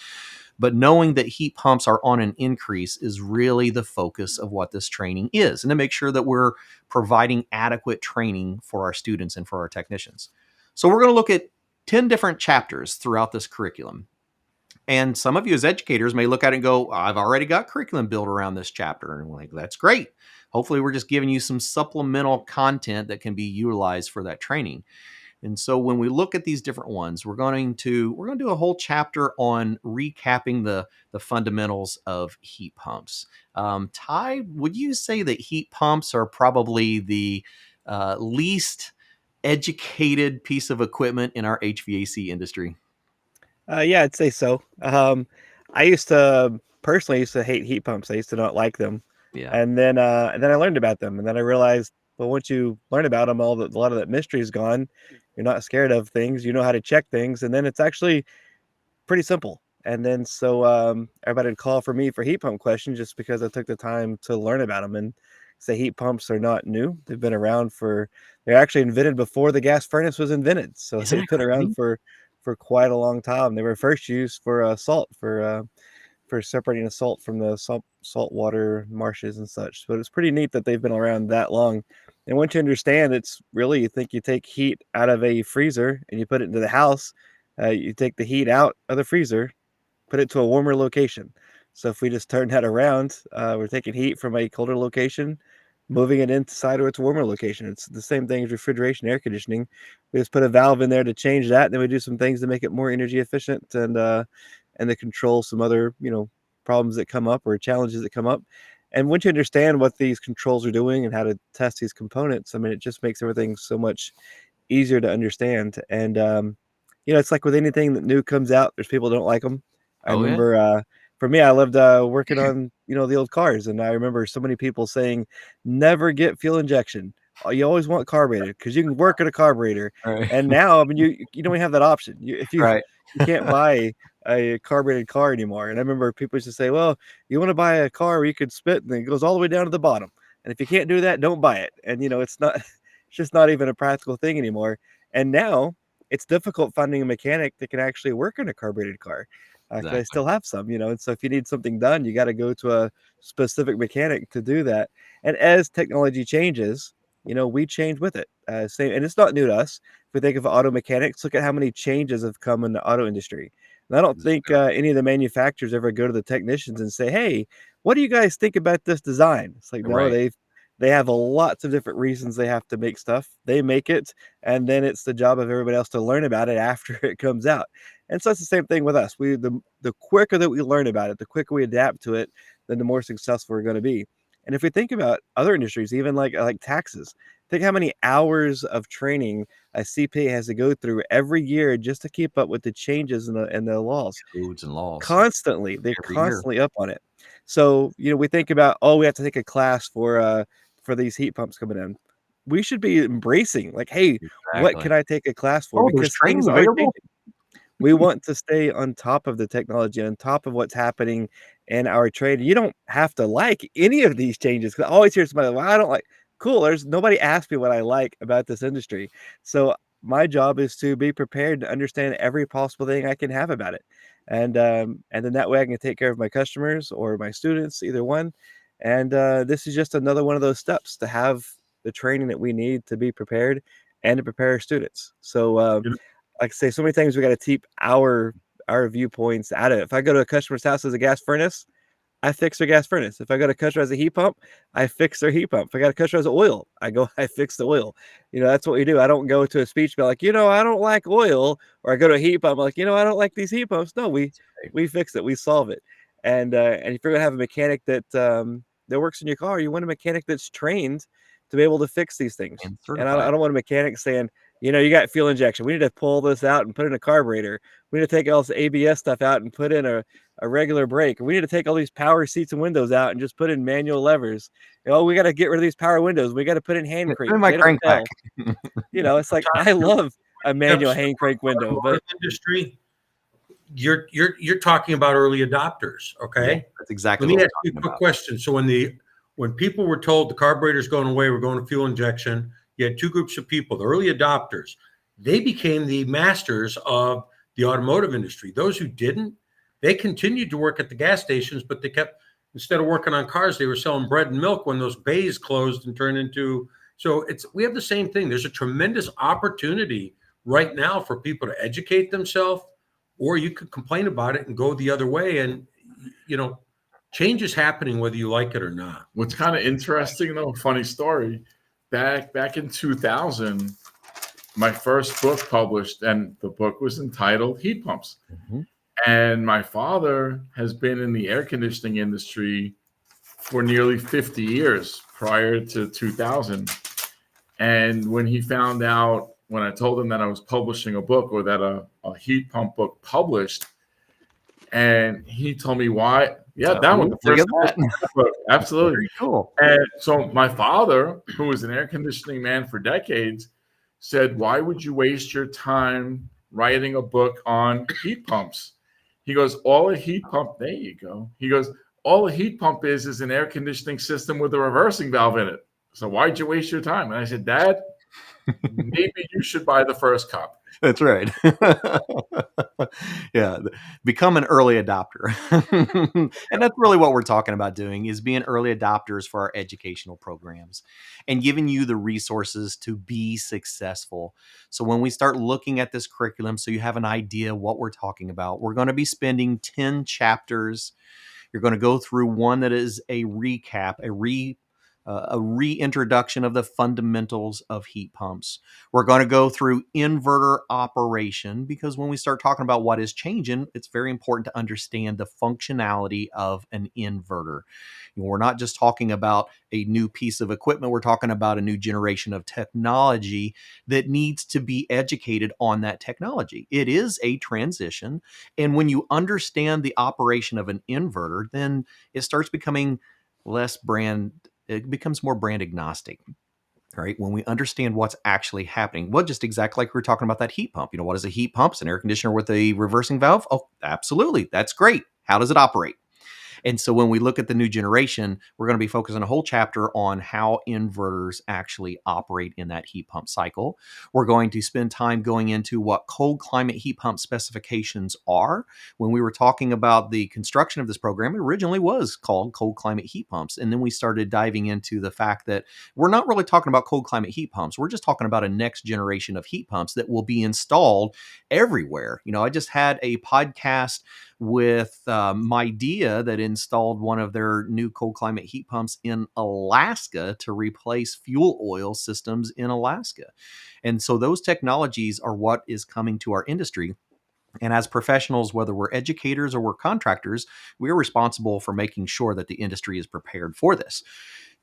But knowing that heat pumps are on an increase is really the focus of what this training is, and to make sure that we're providing adequate training for our students and for our technicians. So we're going to look at 10 different chapters throughout this curriculum. And some of you as educators may look at it and go, I've already got curriculum built around this chapter. And that's great. Hopefully we're just giving you some supplemental content that can be utilized for that training. And so when we look at these different ones, we're going to do a whole chapter on recapping the fundamentals of heat pumps. Ty, would you say that heat pumps are probably the least educated piece of equipment in our HVAC industry? Yeah, I'd say so. I used to personally used to hate heat pumps. I used to not like them, Yeah. and then I learned about them, and then I realized, well, once you learn about them, a lot of that mystery is gone. You're not scared of things. You know how to check things, and then it's actually pretty simple. And then everybody would call for me for heat pump questions just because I took the time to learn about them. And say heat pumps are not new; they've been around for. They're actually invented before the gas furnace was invented, so Isn't they've it been around crazy? for quite a long time. They were first used for salt for separating the salt from the saltwater marshes and such. But it's pretty neat that they've been around that long. And once you understand, it's really you think you take heat out of a freezer and you put it into the house. You take the heat out of the freezer, put it to a warmer location. So if we just turn that around, we're taking heat from a colder location, moving it inside of its warmer location. It's the same thing as refrigeration, air conditioning. We just put a valve in there to change that, and then we do some things to make it more energy efficient and to control some other problems that come up or challenges that come up. And once you understand what these controls are doing and how to test these components, I mean, it just makes everything so much easier to understand. And it's like with anything that new comes out, there's people that don't like them. I Oh yeah. remember for me, I loved working on the old cars, and I remember so many people saying, "Never get fuel injection. You always want carbureted because you can work at a carburetor." All right. And now, I mean, you don't have that option. If you Right. you can't buy a carbureted car anymore. And I remember people used to say, "Well, you want to buy a car where you could spit and it goes all the way down to the bottom. And if you can't do that, don't buy it." And it's not, it's just not even a practical thing anymore. And now it's difficult finding a mechanic that can actually work in a carbureted car. 'Cause I Exactly. still have some, and so if you need something done, you got to go to a specific mechanic to do that. And as technology changes, we change with it. Same, and it's not new to us. If we think of auto mechanics, look at how many changes have come in the auto industry. And I don't think Exactly. any of the manufacturers ever go to the technicians and say, "Hey, what do you guys think about this design?" It's like, no, Right. they have a lots of different reasons they have to make stuff. They make it, and then it's the job of everybody else to learn about it after it comes out. And so it's the same thing with us. The quicker that we learn about it, the quicker we adapt to it, then the more successful we're going to be. And if we think about other industries, even like taxes, think how many hours of training a CPA has to go through every year just to keep up with the changes in the laws. Codes and laws. Yeah. Constantly, they're Every year. constantly up on it. So, we think about, oh, we have to take a class for these heat pumps coming in. We should be embracing like, hey, what Exactly. can I take a class for? Oh, there's Because training things are available? changing. We want to stay on top of the technology, on top of what's happening in our trade. You don't have to like any of these changes. 'Cause I always hear somebody, "Well, I don't like." Cool. There's nobody asked me what I like about this industry. So my job is to be prepared to understand every possible thing I can have about it. And then that way I can take care of my customers or my students, either one. And this is just another one of those steps to have the training that we need to be prepared and to prepare our students. So You know, like I say, so many times we got to keep our viewpoints out of it. If I go to a customer's house as a gas furnace, I fix their gas furnace. If I got a customer as a heat pump, I fix their heat pump. If I got a customer as oil, I fix the oil. That's what we do. I don't go to a speech be like, I don't like oil, or I go to a heat pump like, I don't like these heat pumps. No, Right. we fix it. We solve it. And if you're gonna have a mechanic that works in your car, you want a mechanic that's trained to be able to fix these things. And And certified. I don't want a mechanic saying, you got fuel injection. We need to pull this out and put in a carburetor. We need to take all this ABS stuff out and put in a regular brake. We need to take all these power seats and windows out and just put in manual levers. We got to get rid of these power windows. We got to put in hand Put in cranks. my They don't crank pack. tell. It's like I love a manual Steps hand crank window, automotive but industry, you're talking about early adopters, Yeah, okay? that's exactly Let what me we're ask you a talking quick about. question. So when people were told the carburetor's going away, we're going to fuel injection, you had two groups of people, the early adopters. They became the masters of the automotive industry. Those who didn't, they continued to work at the gas stations, but they kept, instead of working on cars, they were selling bread and milk when those bays closed and turned into. So we have the same thing. There's a tremendous opportunity right now for people to educate themselves, or you could complain about it and go the other way. And you know, change is happening whether you like it or not. what's kind of interesting though, funny story, back in 2000, my first book published, and the book was entitled Heat Pumps. Mhm. And my father has been in the air conditioning industry for nearly 50 years prior to 2000. And when he found out, when I told him that I was publishing a book, or that a heat pump book published, and he told me why. Yeah, that one, the Look first at that. book, absolutely. Very cool. And so my father, who was an air conditioning man for decades, said, "Why would you waste your time writing a book on heat pumps?" He goes, "All a heat pump," there you go. He goes, "All a heat pump is an air conditioning system with a reversing valve in it. So why'd you waste your time?" And I said, "Dad, maybe you should buy the first copy." That's right. Yeah, become an early adopter. And that's really what we're talking about doing, is being early adopters for our educational programs and giving you the resources to be successful. So when we start looking at this curriculum, so you have an idea what we're talking about, we're going to be spending 10 chapters. You're going to go through one that is a recap, a reintroduction of the fundamentals of heat pumps. We're going to go through inverter operation, because when we start talking about what is changing, it's very important to understand the functionality of an inverter. We're not just talking about a new piece of equipment, we're talking about a new generation of technology that needs to be educated on that technology. It is a transition. And when you understand the operation of an inverter, then it starts becoming less brand, it becomes more brand agnostic. Right? When we understand what's actually happening, well, just exactly like we were talking about that heat pump. What is a heat pump? It's an air conditioner with a reversing valve. Oh, absolutely. That's great. How does it operate? And so when we look at the new generation, we're going to be focusing a whole chapter on how inverters actually operate in that heat pump cycle. We're going to spend time going into what cold climate heat pump specifications are. When we were talking about the construction of this program, it originally was called cold climate heat pumps. And then we started diving into the fact that we're not really talking about cold climate heat pumps. We're just talking about a next generation of heat pumps that will be installed everywhere. I just had a podcast with Midea that installed one of their new cold climate heat pumps in Alaska to replace fuel oil systems in Alaska. And so those technologies are what is coming to our industry. And as professionals, whether we're educators or we're contractors, we're responsible for making sure that the industry is prepared for this.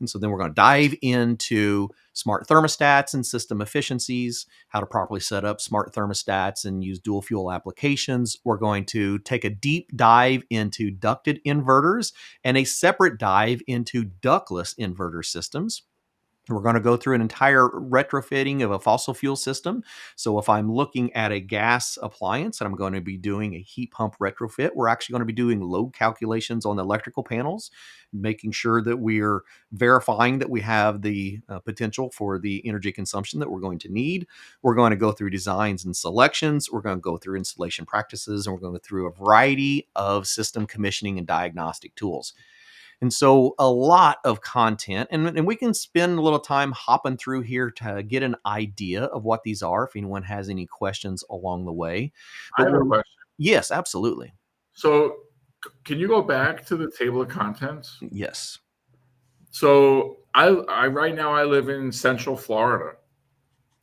And so then we're going to dive into smart thermostats and system efficiencies, how to properly set up smart thermostats and use dual fuel applications. We're going to take a deep dive into ducted inverters and a separate dive into ductless inverter systems. We're going to go through an entire retrofitting of a fossil fuel system. So if I'm looking at a gas appliance and I'm going to be doing a heat pump retrofit, we're actually going to be doing load calculations on the electrical panels, making sure that we're verifying that we have the potential for the energy consumption that we're going to need. We're going to go through designs and selections. We're going to go through installation practices, and we're going to go through a variety of system commissioning and diagnostic tools. And so a lot of content, and we can spend a little time hopping through here to get an idea of what these are, if anyone has any questions along the way. I But have a question. yes, absolutely. So can you go back to the table of contents? Yes. So I right now I live in Central Florida.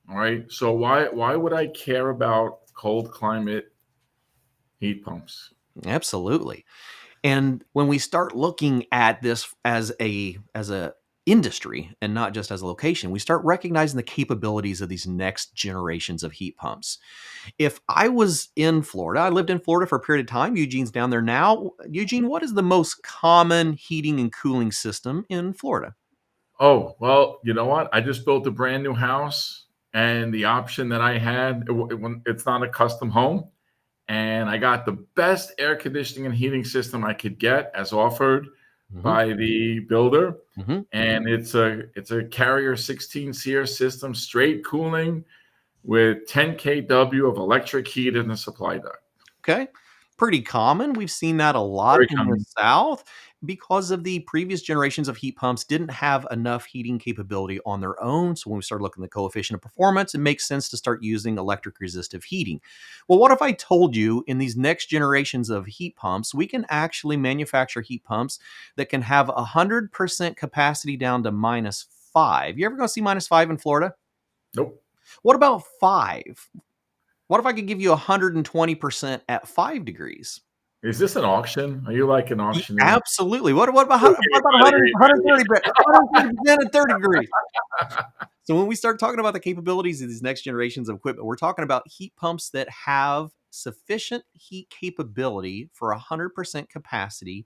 All right. So why would I care about cold climate heat pumps? Absolutely. And when we start looking at this as a industry and not just as a location, we start recognizing the capabilities of these next generations of heat pumps. If I was in Florida, I lived in Florida for a period of time. Eugene's down there now. Eugene, what is the most common heating and cooling system in Florida? Oh, well, you know what? I just built a brand new house, and the option that I had, it's not a custom home, and I got the best air conditioning and heating system I could get as offered Mm-hmm. by the builder. Mm-hmm. And it's a Carrier 16 SEER system, straight cooling with 10 kW of electric heat in the supply duct. Okay. Pretty common. We've seen that a lot Very in the common. South because of the previous generations of heat pumps didn't have enough heating capability on their own. So when we started looking at the coefficient of performance, it makes sense to start using electric resistive heating. Well, what if I told you in these next generations of heat pumps, we can actually manufacture heat pumps that can have 100% capacity down to -5? You ever going to see -5 in Florida? Nope. What about 5? What if I could give you 120% at 5 degrees? Is this an auction? Are you like an auctioneer? Absolutely. What about Okay, 100, buddy. 130% at 30 degrees? So when we start talking about the capabilities of these next generations of equipment, we're talking about heat pumps that have sufficient heat capability for 100% capacity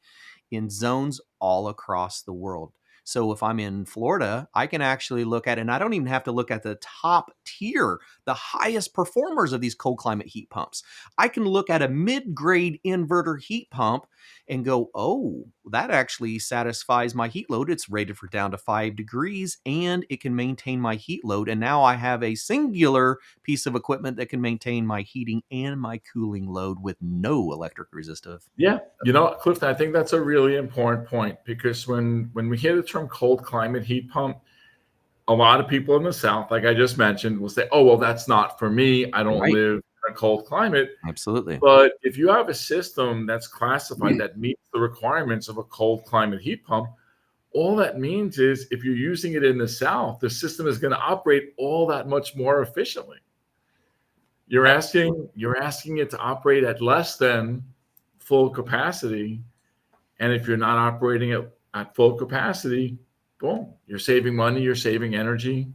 in zones all across the world. So if I'm in Florida, I can actually look at, and I don't even have to look at the top tier, the highest performers of these cold climate heat pumps. I can look at a mid-grade inverter heat pump and go, oh, that actually satisfies my heat load. It's rated for down to 5 degrees and it can maintain my heat load. And now I have a singular piece of equipment that can maintain my heating and my cooling load with no electric resistive. Yeah, Clifton, I think that's a really important point, because when we hear the term cold climate heat pump, a lot of people in the South, like I just mentioned, will say, "Oh, well, that's not for me. I don't Right. live in a cold climate." Absolutely. But if you have a system that's classified that meets the requirements of a cold climate heat pump, all that means is if you're using it in the South, the system is going to operate all that much more efficiently. You're asking it to operate at less than full capacity, and if you're not operating at full capacity, boom, you're saving money, you're saving energy.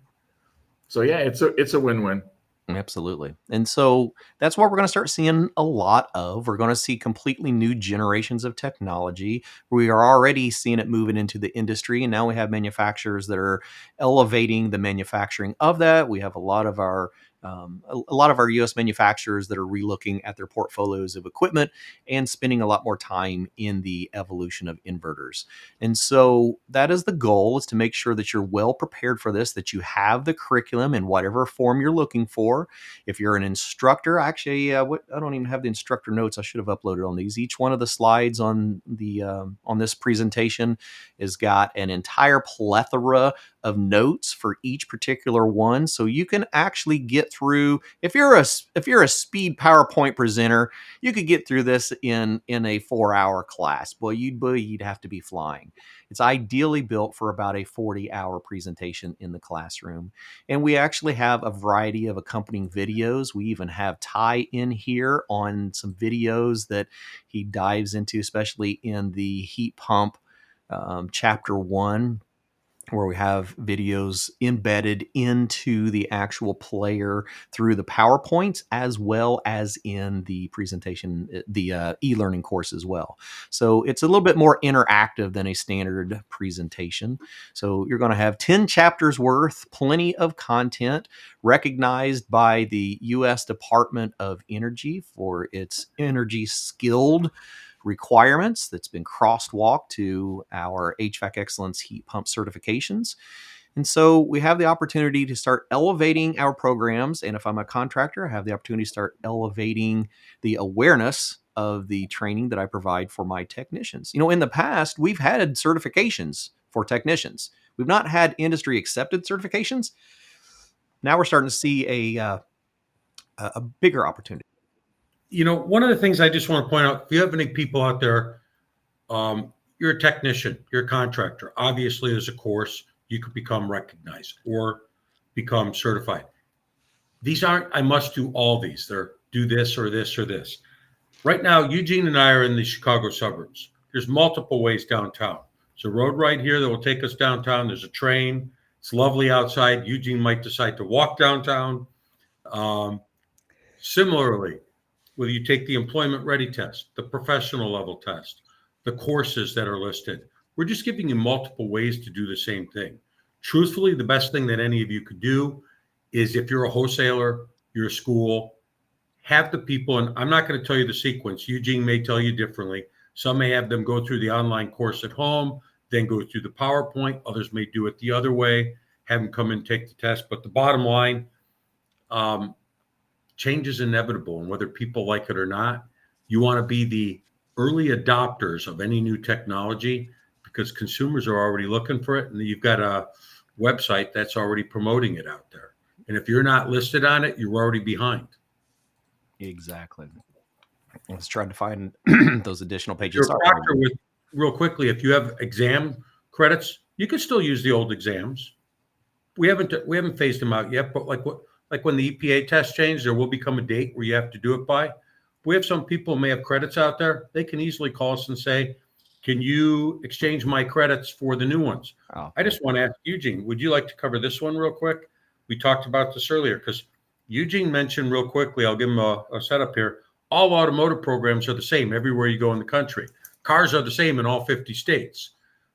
So yeah, it's a win-win. Absolutely. And so that's what we're going to start seeing a lot of. We're going to see completely new generations of technology. We are already seeing it moving into the industry, and now we have manufacturers that are elevating the manufacturing of that. We have a lot of our U.S. manufacturers that are relooking at their portfolios of equipment and spending a lot more time in the evolution of inverters. And so that is the goal, is to make sure that you're well prepared for this, that you have the curriculum in whatever form you're looking for. If you're an instructor, actually, I don't even have the instructor notes. I should have uploaded on these. Each one of the slides on this presentation has got an entire plethora of notes for each particular one, so you can actually get through. If you're a speed PowerPoint presenter, you could get through this in a 4-hour class. Boy, you'd have to be flying. It's ideally built for about a 40-hour presentation in the classroom. And we actually have a variety of accompanying videos. We even have Ty in here on some videos that he dives into, especially in the heat pump chapter 1, where we have videos embedded into the actual player through the PowerPoints, as well as in the presentation, the e-learning course as well. So it's a little bit more interactive than a standard presentation. So you're going to have 10 chapters worth, plenty of content, recognized by the U.S. Department of Energy for its Energy Skilled requirements, that's been crosswalked to our HVAC Excellence heat pump certifications. And so we have the opportunity to start elevating our programs. And if I'm a contractor, I have the opportunity to start elevating the awareness of the training that I provide for my technicians. In the past, we've had certifications for technicians. We've not had industry accepted certifications. Now we're starting to see a bigger opportunity. One of the things I just want to point out, if you have any people out there, you're a technician, you're a contractor. Obviously, there's a course you could become recognized or become certified. These aren't, I must do all these. They're do this or this or this. Right now, Eugene and I are in the Chicago suburbs. There's multiple ways downtown. There's a road right here that will take us downtown. There's a train. It's lovely outside. Eugene might decide to walk downtown. Similarly, whether you take the employment ready test, the professional level test, the courses that are listed, we're just giving you multiple ways to do the same thing. Truthfully, the best thing that any of you could do is, if you're a wholesaler, you're a school, have the people, and I'm not going to tell you the sequence. Eugene may tell you differently. Some may have them go through the online course at home, then go through the PowerPoint. Others may do it the other way, have them come and take the test. But the bottom line, change is inevitable, and whether people like it or not, you want to be the early adopters of any new technology, because consumers are already looking for it, and you've got a website that's already promoting it out there. And if you're not listed on it, you're already behind. Exactly. Let's try to find those additional pages. You're a proctor with, real quickly, if you have exam credits, you could still use the old exams. We haven't phased them out yet, but like like when the EPA test change, there will become a date where you have to do it by. We have some people who may have credits out there. They can easily call us and say, can you exchange my credits for the new ones? Oh, I just want to ask Eugene, would you like to cover this one real quick? We talked about this earlier because Eugene mentioned real quickly, I'll give him a setup here. All automotive programs are the same everywhere you go in the country. Cars are the same in all 50 states.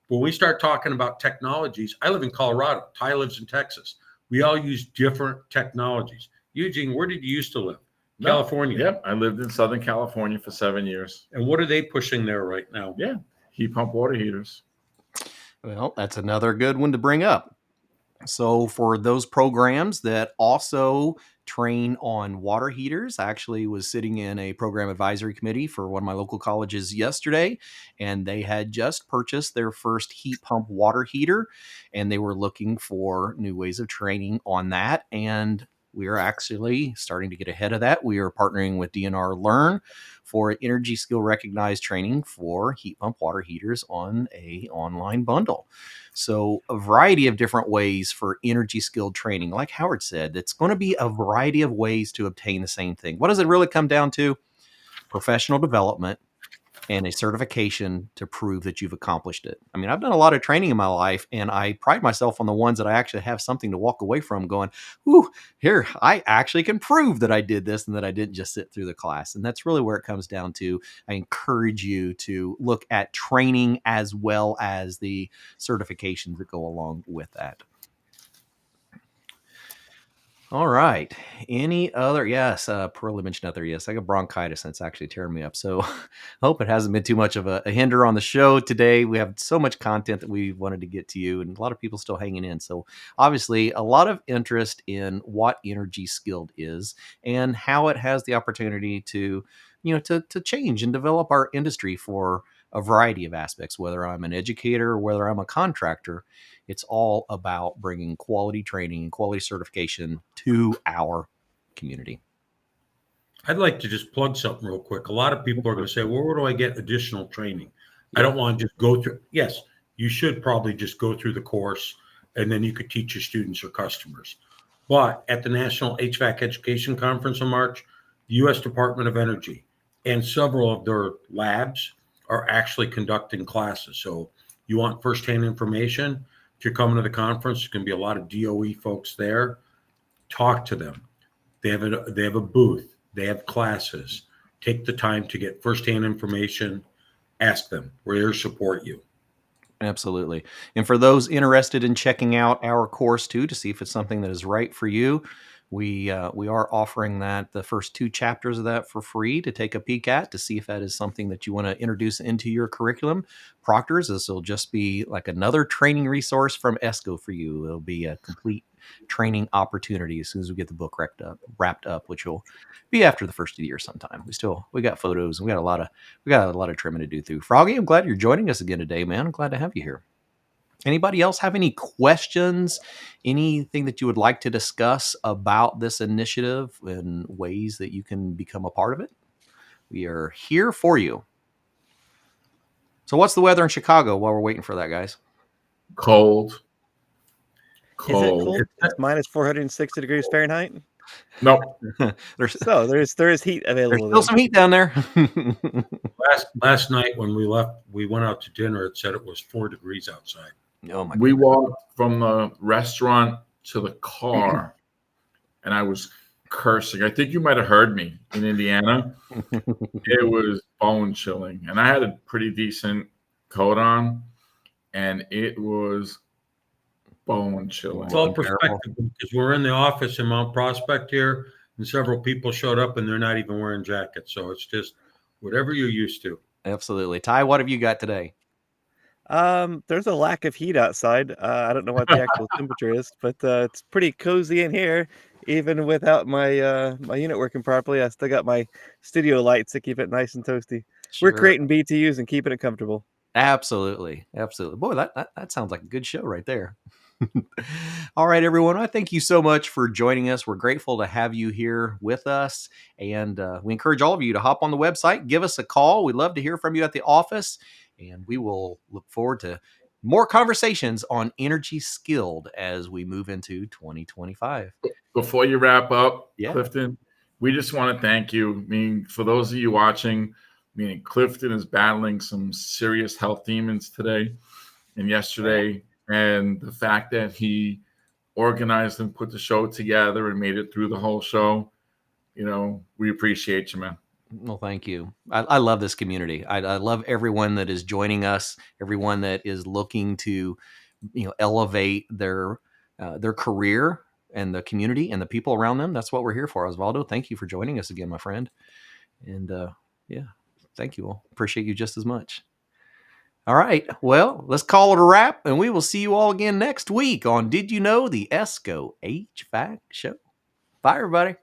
When we start talking about technologies, I live in Colorado. Ty lives in Texas. We all use different technologies. Eugene, where did you used to live? California. Yep, I lived in Southern California for 7 years. And what are they pushing there right now? Yeah, heat pump water heaters. well, that's another good one to bring up. So for those programs that also train on water heaters, I actually was sitting in a program advisory committee for one of my local colleges yesterday, and they had just purchased their first heat pump water heater, and they were looking for new ways of training on that. And we are actually starting to get ahead of that. We are partnering with DNR Learn for Energy Skill recognized training for heat pump water heaters on a online bundle. So a variety of different ways for energy skilled training. Like Howard said, it's going to be a variety of ways to obtain the same thing. What does it really come down to? Professional development and a certification to prove that you've accomplished it. I mean, I've done a lot of training in my life, and I pride myself on the ones that I actually have something to walk away from going, ooh, here, I actually can prove that I did this and that I didn't just sit through the class. And that's really where it comes down to. I encourage you to look at training as well as the certifications that go along with that. All right. Any other? Yes. Pearlie mentioned out there. Yes, I got bronchitis and it's actually tearing me up. So I hope it hasn't been too much of a hinder on the show today. We have so much content that we wanted to get to you, and a lot of people still hanging in. So obviously, a lot of interest in what Energy Skilled is and how it has the opportunity to, to change and develop our industry for a variety of aspects. Whether I'm an educator or whether I'm a contractor, it's all about bringing quality training and quality certification to our community. I'd like to just plug something real quick. A lot of people are going to say, well, where do I get additional training? I don't want to just go through. Yes, you should probably just go through the course and then you could teach your students or customers. But at the National HVAC Education Conference in March, the U.S. Department of Energy and several of their labs are actually conducting classes. So you want firsthand information? If you're coming to the conference, there's going to be a lot of DOE folks there. Talk to them. They have a booth. They have classes. Take the time to get firsthand information. Ask them. We're here to support you. Absolutely. And for those interested in checking out our course too, to see if it's something that is right for you, we are offering that the first 2 chapters of that for free to take a peek at to see if that is something that you want to introduce into your curriculum. Proctors, this will just be like another training resource from ESCO for you. It'll be a complete training opportunity as soon as we get the book wrapped up, which will be after the first of the year sometime. We got photos and we got a lot of trimming to do through. Froggy, I'm glad you're joining us again today, man. I'm glad to have you here. Anybody else have any questions? Anything that you would like to discuss about this initiative and ways that you can become a part of it? We are here for you. So what's the weather in Chicago while we're waiting for that, guys? Cold. Is it cold? It's minus 460 degrees Fahrenheit. Nope. there is heat available. There's still some heat down there. Last night when we left, we went out to dinner. It said it was 4 degrees outside. Oh my! We walked from the restaurant to the car, and I was cursing. I think you might have heard me in Indiana. It was bone chilling, and I had a pretty decent coat on, and it was bone chilling. It's all perspective because we're in the office in Mount Prospect here, and several people showed up, and they're not even wearing jackets. So it's just whatever you're used to. Absolutely. Ty, what have you got today? There's a lack of heat outside. I don't know what the actual temperature is, but it's pretty cozy in here. Even without my my unit working properly, I still got my studio lights to keep it nice and toasty. Sure. We're creating BTUs and keeping it comfortable. Absolutely. Boy, that sounds like a good show right there. All right, everyone. I thank you so much for joining us. We're grateful to have you here with us. And we encourage all of you to hop on the website, give us a call. We'd love to hear from you at the office. And we will look forward to more conversations on Energy Skilled as we move into 2025. before you wrap up, Yeah. Clifton, we just want to thank you. I mean, for those of you watching, I mean, Clifton is battling some serious health demons today and yesterday. And the fact that he organized and put the show together and made it through the whole show, we appreciate you, man. Well, thank you. I love this community. I love everyone that is joining us, everyone that is looking to, elevate their career and the community and the people around them. That's what we're here for. Osvaldo, thank you for joining us again, my friend. And yeah, thank you all. Appreciate you just as much. All right. Well, let's call it a wrap, and we will see you all again next week on Did You Know, the ESCO HVAC show. Bye, everybody.